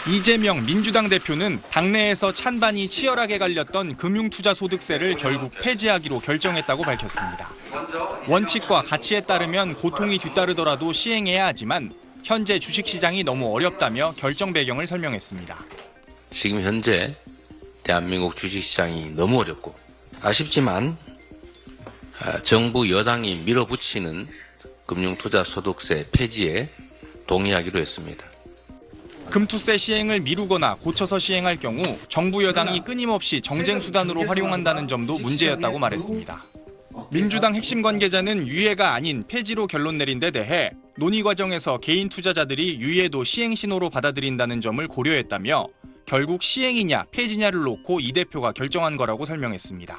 이재명 민주당 대표는 당내에서 찬반이 치열하게 갈렸던 금융투자소득세를 결국 폐지하기로 결정했다고 밝혔습니다. 원칙과 가치에 따르면 고통이 뒤따르더라도 시행해야 하지만 현재 주식시장이 너무 어렵다며 결정 배경을 설명했습니다. 지금 현재 대한민국 주식시장이 너무 어렵고 아쉽지만 정부 여당이 밀어붙이는 금융투자소득세 폐지에 동의하기로 했습니다. 금투세 시행을 미루거나 고쳐서 시행할 경우 정부 여당이 끊임없이 정쟁 수단으로 활용한다는 점도 문제였다고 말했습니다. 민주당 핵심 관계자는 유예가 아닌 폐지로 결론 내린 데 대해 논의 과정에서 개인 투자자들이 유예도 시행 신호로 받아들인다는 점을 고려했다며 결국 시행이냐 폐지냐를 놓고 이 대표가 결정한 거라고 설명했습니다.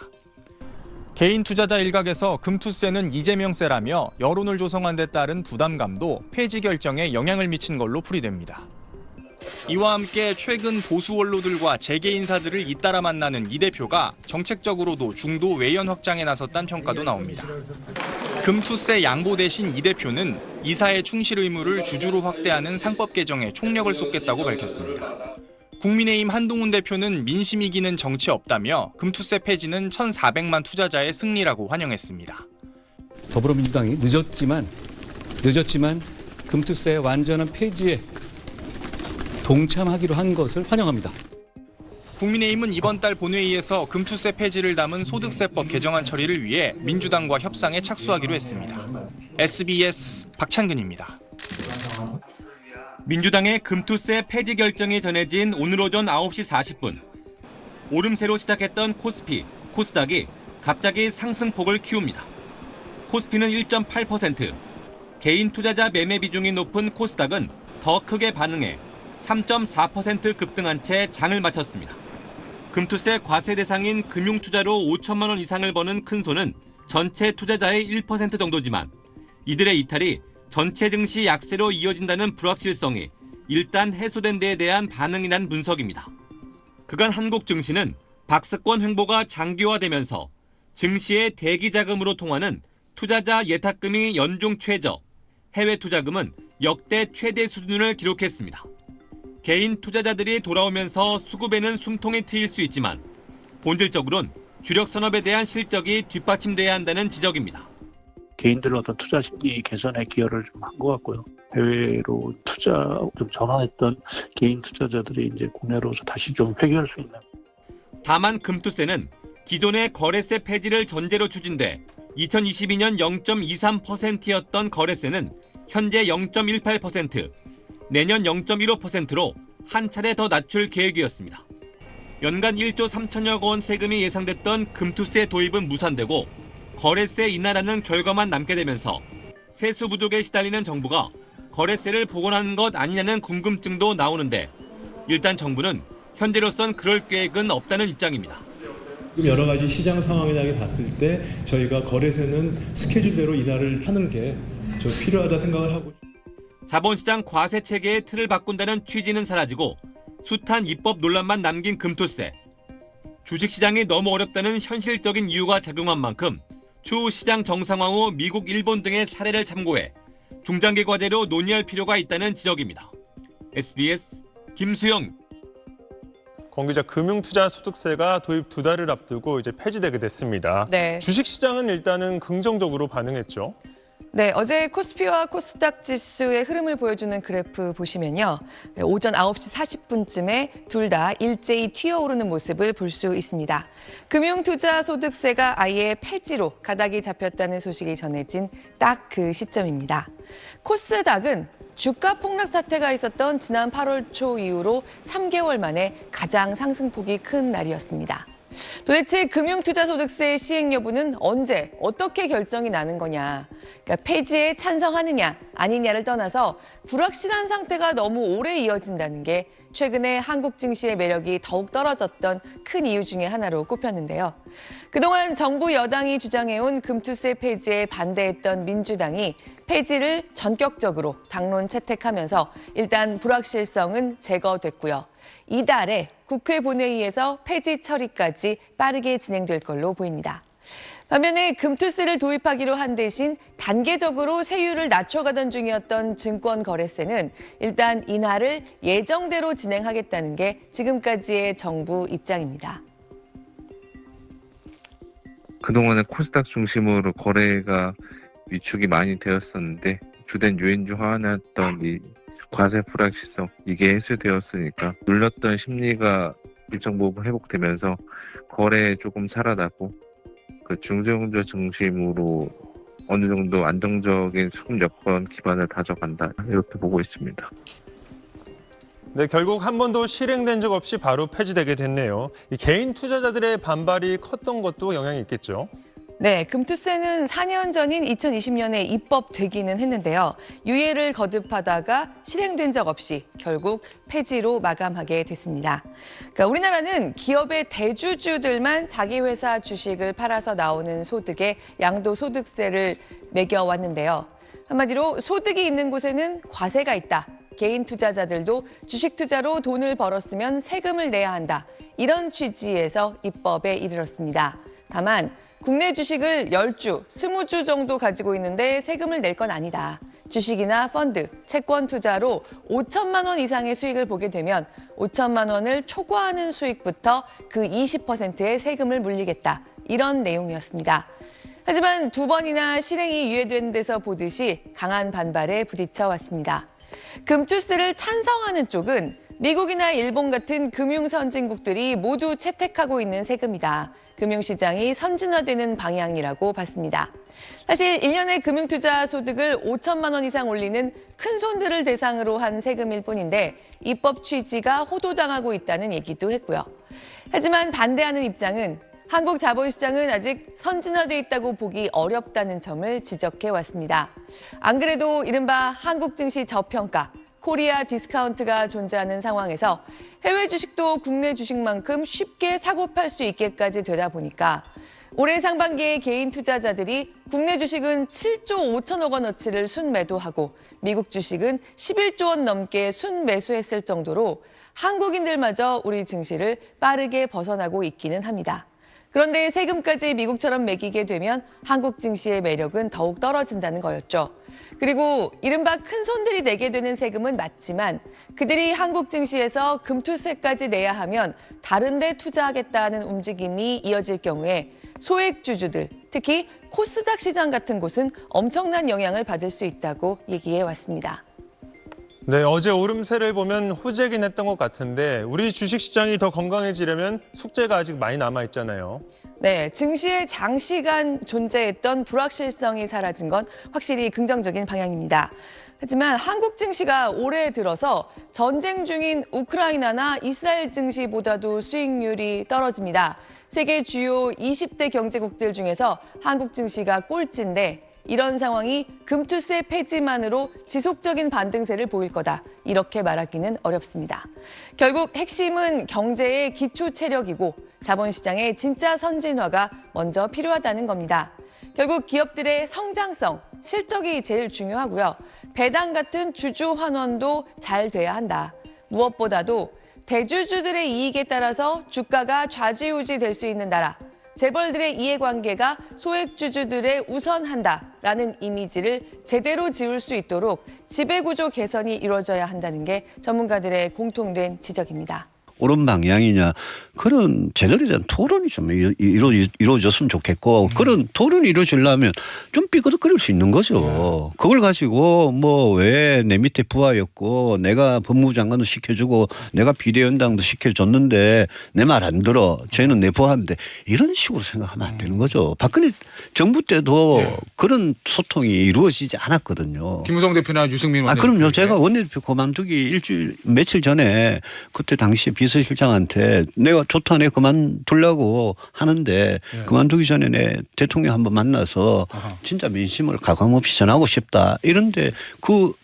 개인 투자자 일각에서 금투세는 이재명세라며 여론을 조성한 데 따른 부담감도 폐지 결정에 영향을 미친 걸로 풀이됩니다. 이와 함께 최근 보수 원로들과 재계 인사들을 잇따라 만나는 이 대표가 정책적으로도 중도 외연 확장에 나섰다는 평가도 나옵니다. 금투세 양보 대신 이 대표는 이사의 충실 의무를 주주로 확대하는 상법 개정에 총력을 쏟겠다고 밝혔습니다. 국민의힘 한동훈 대표는 민심 이기는 정치 없다며 금투세 폐지는 1,400만 투자자의 승리라고 환영했습니다. 더불어민주당이 늦었지만 금투세 완전한 폐지에 동참하기로 한 것을 환영합니다. 국민의힘은 이번 달 본회의에서 금투세 폐지를 담은 소득세법 개정안 처리를 위해 민주당과 협상에 착수하기로 했습니다. SBS 박찬근입니다. 민주당의 금투세 폐지 결정이 전해진 오늘 오전 9시 40분. 오름세로 시작했던 코스피, 코스닥이 갑자기 상승폭을 키웁니다. 코스피는 1.8%, 개인 투자자 매매 비중이 높은 코스닥은 더 크게 반응해 3.4% 급등한 채 장을 마쳤습니다. 금투세 과세 대상인 금융투자로 5천만 원 이상을 버는 큰 손은 전체 투자자의 1% 정도지만 이들의 이탈이 전체 증시 약세로 이어진다는 불확실성이 일단 해소된 데에 대한 반응이란 분석입니다. 그간 한국 증시는 박스권 횡보가 장기화되면서 증시의 대기 자금으로 통하는 투자자 예탁금이 연중 최저, 해외 투자금은 역대 최대 수준을 기록했습니다. 개인 투자자들이 돌아오면서 수급에는 숨통이 트일 수 있지만 본질적으로는 주력 산업에 대한 실적이 뒷받침돼야 한다는 지적입니다. 개인들의 어떤 투자 심리 개선에 기여를 좀 한 것 같고요. 해외로 투자 좀 전환했던 개인 투자자들이 이제 국내로서 다시 좀 회귀할 수 있는. 다만 금투세는 기존의 거래세 폐지를 전제로 추진돼 2022년 0.23%였던 거래세는 현재 0.18%, 내년 0.15%로 한 차례 더 낮출 계획이었습니다. 연간 1조 3천여억 원 세금이 예상됐던 금투세 도입은 무산되고 거래세 인하라는 결과만 남게 되면서 세수 부족에 시달리는 정부가 거래세를 복원하는 것 아니냐는 궁금증도 나오는데 일단 정부는 현재로선 그럴 계획은 없다는 입장입니다. 여러 가지 시장 상황이나 봤을 때 저희가 거래세는 스케줄대로 인하를 하는 게 좀 필요하다 생각을 하고. 자본시장 과세 체계의 틀을 바꾼다는 취지는 사라지고 숱한 입법 논란만 남긴 금투세. 주식시장이 너무 어렵다는 현실적인 이유가 작용한 만큼 추후 시장 정상화 후 미국, 일본 등의 사례를 참고해 중장기 과제로 논의할 필요가 있다는 지적입니다. SBS 김수영. 권 기자, 금융투자소득세가 도입 2달을 앞두고 이제 폐지되게 됐습니다. 네. 주식시장은 일단은 긍정적으로 반응했죠. 네, 어제 코스피와 코스닥 지수의 흐름을 보여주는 그래프 보시면요. 오전 9시 40분쯤에 둘 다 일제히 튀어오르는 모습을 볼 수 있습니다. 금융투자소득세가 아예 폐지로 가닥이 잡혔다는 소식이 전해진 딱 그 시점입니다. 코스닥은 주가 폭락 사태가 있었던 지난 8월 초 이후로 3개월 만에 가장 상승폭이 큰 날이었습니다. 도대체 금융투자소득세 시행 여부는 언제 어떻게 결정이 나는 거냐. 그러니까 폐지에 찬성하느냐 아니냐를 떠나서 불확실한 상태가 너무 오래 이어진다는 게 최근에 한국 증시의 매력이 더욱 떨어졌던 큰 이유 중에 하나로 꼽혔는데요. 그동안 정부 여당이 주장해온 금투세 폐지에 반대했던 민주당이 폐지를 전격적으로 당론 채택하면서 일단 불확실성은 제거됐고요. 이달에 국회 본회의에서 폐지 처리까지 빠르게 진행될 걸로 보입니다. 반면에 금투세를 도입하기로 한 대신 단계적으로 세율을 낮춰가던 중이었던 증권거래세는 일단 인하를 예정대로 진행하겠다는 게 지금까지의 정부 입장입니다. 그동안은 코스닥 중심으로 거래가 위축이 많이 되었었는데 주된 요인 중 하나였던 이 과세 불확실성 이게 해소되었으니까 눌렸던 심리가 일정 부분 회복되면서 거래에 조금 살아나고 그 중소형주 중심으로 어느 정도 안정적인 수급 여건 기반을 다져간다 이렇게 보고 있습니다. 네, 결국 한 번도 실행된 적 없이 바로 폐지되게 됐네요. 이 개인 투자자들의 반발이 컸던 것도 영향이 있겠죠. 네, 금투세는 4년 전인 2020년에 입법되기는 했는데요. 유예를 거듭하다가 실행된 적 없이 결국 폐지로 마감하게 됐습니다. 그러니까 우리나라는 기업의 대주주들만 자기 회사 주식을 팔아서 나오는 소득에 양도소득세를 매겨왔는데요. 한마디로 소득이 있는 곳에는 과세가 있다. 개인 투자자들도 주식 투자로 돈을 벌었으면 세금을 내야 한다. 이런 취지에서 입법에 이르렀습니다. 다만 국내 주식을 10주, 20주 정도 가지고 있는데 세금을 낼 건 아니다. 주식이나 펀드, 채권 투자로 5천만 원 이상의 수익을 보게 되면 5천만 원을 초과하는 수익부터 그 20%의 세금을 물리겠다. 이런 내용이었습니다. 하지만 두 번이나 실행이 유예된 데서 보듯이 강한 반발에 부딪혀 왔습니다. 금투세를 찬성하는 쪽은 미국이나 일본 같은 금융 선진국들이 모두 채택하고 있는 세금이다. 금융시장이 선진화되는 방향이라고 봤습니다. 사실 1년에 금융투자 소득을 5천만 원 이상 올리는 큰 손들을 대상으로 한 세금일 뿐인데 입법 취지가 호도당하고 있다는 얘기도 했고요. 하지만 반대하는 입장은 한국 자본시장은 아직 선진화돼 있다고 보기 어렵다는 점을 지적해 왔습니다. 안 그래도 이른바 한국 증시 저평가, 코리아 디스카운트가 존재하는 상황에서 해외 주식도 국내 주식만큼 쉽게 사고 팔 수 있게까지 되다 보니까 올해 상반기에 개인 투자자들이 국내 주식은 7조 5천억 원어치를 순매도하고 미국 주식은 11조 원 넘게 순매수했을 정도로 한국인들마저 우리 증시를 빠르게 벗어나고 있기는 합니다. 그런데 세금까지 미국처럼 매기게 되면 한국 증시의 매력은 더욱 떨어진다는 거였죠. 그리고 이른바 큰 손들이 내게 되는 세금은 맞지만 그들이 한국 증시에서 금투세까지 내야 하면 다른 데 투자하겠다는 움직임이 이어질 경우에 소액주주들, 특히 코스닥 시장 같은 곳은 엄청난 영향을 받을 수 있다고 얘기해 왔습니다. 네, 어제 오름세를 보면 호재긴 했던 것 같은데 우리 주식시장이 더 건강해지려면 숙제가 아직 많이 남아있잖아요. 네, 증시에 장시간 존재했던 불확실성이 사라진 건 확실히 긍정적인 방향입니다. 하지만 한국 증시가 올해 들어서 전쟁 중인 우크라이나나 이스라엘 증시보다도 수익률이 떨어집니다. 세계 주요 20대 경제국들 중에서 한국 증시가 꼴찌인데 이런 상황이 금투세 폐지만으로 지속적인 반등세를 보일 거다. 이렇게 말하기는 어렵습니다. 결국 핵심은 경제의 기초 체력이고 자본시장의 진짜 선진화가 먼저 필요하다는 겁니다. 결국 기업들의 성장성, 실적이 제일 중요하고요. 배당 같은 주주 환원도 잘 돼야 한다. 무엇보다도 대주주들의 이익에 따라서 주가가 좌지우지 될 수 있는 나라. 재벌들의 이해관계가 소액주주들에 우선한다라는 이미지를 제대로 지울 수 있도록 지배구조 개선이 이루어져야 한다는 게 전문가들의 공통된 지적입니다. 옳은 방향이냐 그런 제대로 된 토론이 좀 이루어졌으면 좋겠고 그런 토론이 이루어지려면 좀 삐그덕거릴 수 있는 거죠. 그걸 가지고 뭐 왜 내 밑에 부하였고 내가 법무부 장관도 시켜주고 내가 비대위원장도 시켜줬는데 내 말 안 들어 쟤는 내 부하인데 이런 식으로 생각하면 안 되는 거죠. 박근혜 정부 때도 그런 소통이 이루어지지 않았거든요. 김무성 대표나 유승민 원내대표. 그럼요. 제가 원내대표 그만두기 며칠 전에 그때 당시에 비서실장한테 내가 좋다 내 그만두려고 하는데 그만두기 전에 내 대통령 한번 만나서 진짜 민심을 가감없이 전하고 싶다 이런데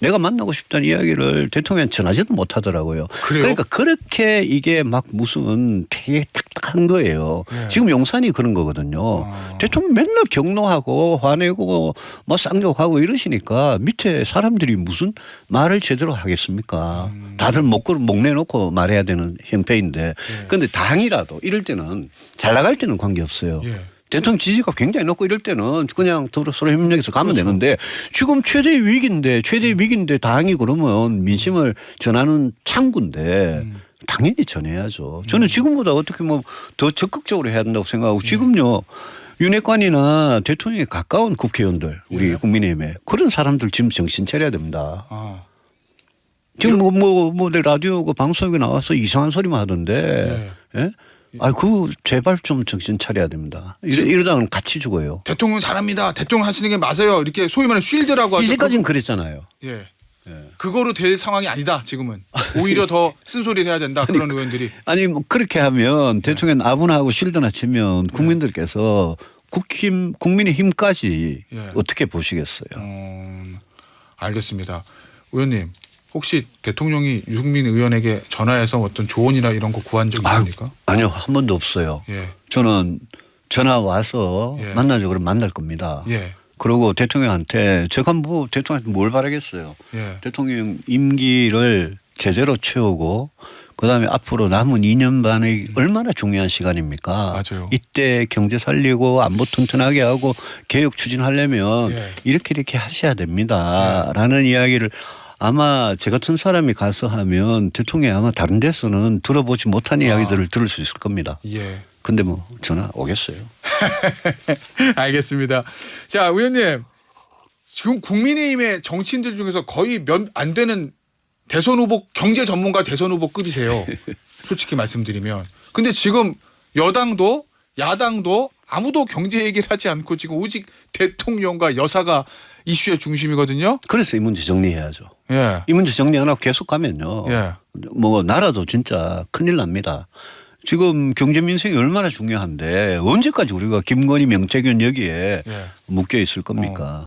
내가 만나고 싶다는 이야기를 대통령한테 전하지도 못하더라고요. 그래요? 그러니까 그렇게 이게 막 무슨 되게 딱딱한 거예요. 지금 용산이 그런 거거든요. 대통령 맨날 경로하고 화내고 뭐 쌍욕하고 이러시니까 밑에 사람들이 무슨 말을 제대로 하겠습니까? 다들 목 내놓고 말해야 되는 형편인데 그런데 당이라도 이럴 때는 잘 나갈 때는 관계없어요. 대통령 지지가 굉장히 높고 이럴 때는 그냥 서로 협력해서 가면 되는데 지금 최대 위기인데 당이 그러면 민심을 전하는 창구인데 당연히 전해야죠. 저는 지금보다 어떻게 뭐 더 적극적으로 해야 된다고 생각하고 지금요. 윤핵관이나 대통령에 가까운 국회의원들 우리 국민의힘에 그런 사람들 지금 정신 차려야 됩니다. 지금 내 라디오 그 방송에 나와서 이상한 소리만 하던데. 예? 제발 좀 정신 차려야 됩니다. 이러다가는 같이 죽어요. 대통령 잘합니다. 대통령 하시는 게 맞아요. 이렇게 소위 말하는 쉴드라고 하죠. 이제까지는 그랬잖아요. 예. 그거로 될 상황이 아니다. 지금은 오히려 더 쓴소리를 해야 된다. 그런 의원들이. 아니 뭐 그렇게 하면 대통령 아부나하고 실드나 치면 국민들께서 국민의힘까지 어떻게 보시겠어요? 알겠습니다. 의원님 혹시 대통령이 유승민 의원에게 전화해서 어떤 조언이나 이런 거 구한 적 있습니까? 아니요. 한 번도 없어요. 저는 전화 와서 만나죠. 그럼 만날 겁니다. 그리고 대통령한테 제가 뭐 대통령한테 뭘 바라겠어요. 대통령 임기를 제대로 채우고 그다음에 앞으로 남은 2년 반이 얼마나 중요한 시간입니까? 맞아요. 이때 경제 살리고 안보 튼튼하게 하고 개혁 추진하려면 이렇게 하셔야 됩니다. 라는 이야기를 아마 제 같은 사람이 가서 하면 대통령이 아마 다른 데서는 들어보지 못한 이야기들을 들을 수 있을 겁니다. 근데 뭐 전화 오겠어요. 알겠습니다. 자, 의원님. 지금 국민의힘의 정치인들 중에서 거의 몇 안 되는 대선 후보, 경제 전문가 대선 후보급이세요. 솔직히 말씀드리면. 근데 지금 여당도 야당도 아무도 경제 얘기를 하지 않고 지금 오직 대통령과 여사가 이슈의 중심이거든요. 그래서 이 문제 정리해야죠. 이 문제 정리 안 하고 계속 가면요. 뭐 나라도 진짜 큰일 납니다. 지금 경제 민생이 얼마나 중요한데 언제까지 우리가 김건희, 명태균 여기에 묶여 있을 겁니까?